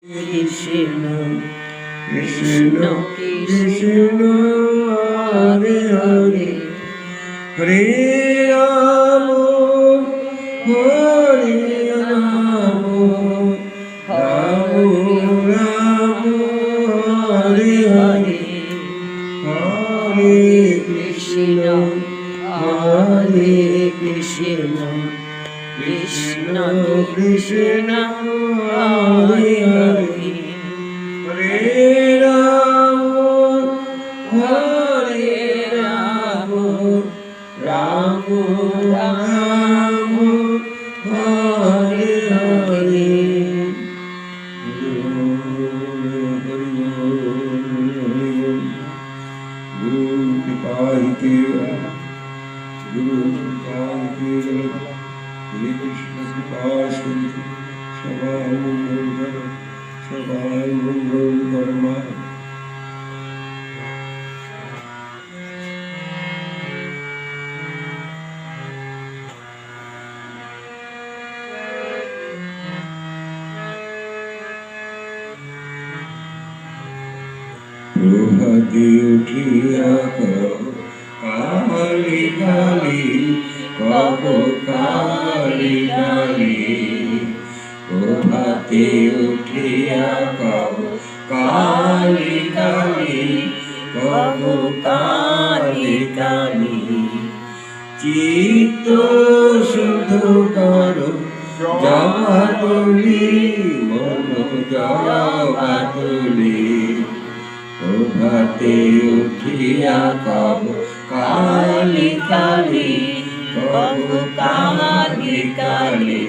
কৃষ্ণ কৃষ্ণ কৃষ্ণ হরে হরে হরে রাম হরে রাম রাম রাম হরে হরে হরে কৃষ্ণ হরে কৃষ্ণ কৃষ্ণ কৃষ্ণ হরে হরে হরে রাম হরে রাম রাম রাম হরে হরে গুরু কৃপায় কেবল গুরু কৃপায় কেবল হরে কৃষ্ণ কৃপা সিন্ধু সবাই মঙ্গল কর সবাই মঙ্গল কর মা। প্রভাতে উঠিয়া কালি কালি কব কালি কালি প্রভাতে উঠিয়া কব কালি কালি কব কালি কালি চিত্ত শুদ্ধ কর জবাতুলি মন জবাতুলি প্রভাতে উঠিয়া কব কালি কালি কব কালি কালি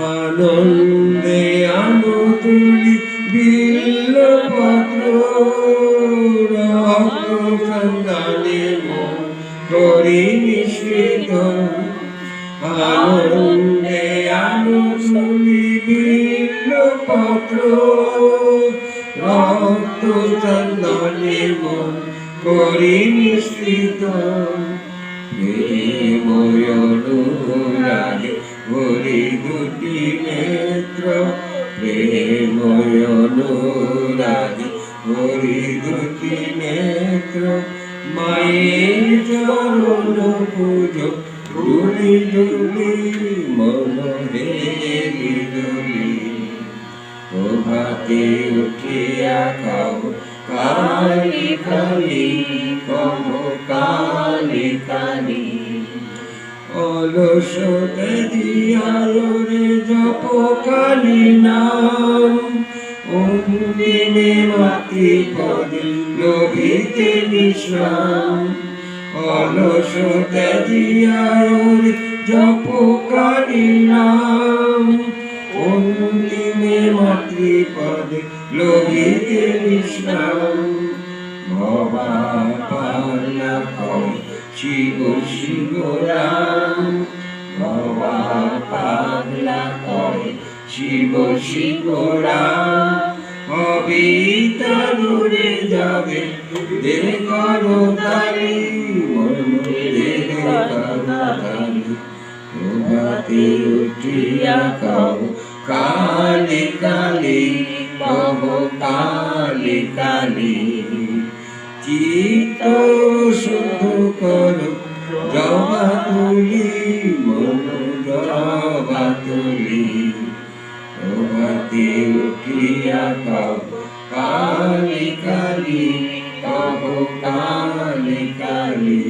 আনন্দে আনুতুলি বিল্ল পত্র রক্ত সন্ধানে মন করি নিঃসৃত আনন্দে আনুতুলি বিল্ল পত্র রক্ত চন্দনে মন করি নিঃসৃত প্রেময় অনুরাগে ভরি দুটি নেত্র প্রেময় অনুরাগে ভরি দুটি নেত্র মায়ের চরণ পুজো দুলি দুলি মন হেলি দুলি প্রভাতে উঠিয়া কব কালি কালি কব কালি কালি অলসতে দিয়ারে জপ কালি নাম অন্তিমে মাতি পদে লোভিতে বিশ্রাম অলসতে দিয়ারে জপ কালি নাম অন্তিমে মাতৃপদে লোভিতে বিশ্রাম ভবা পাল্লা কয় শিব শিব রাম ভবা পাল্লা কয় শিব শিব রাম হবি তরুরে যাবে দে করো তারি মন দে করো তারি প্রভাতে উঠিয়া কব কালি কালি কব কালি কালি চিত্ত শুদ্ধ কর জবাতুলি মন জবাতুলি প্রভাতে উঠিয়া কব কালি কালি কব কালি কালি।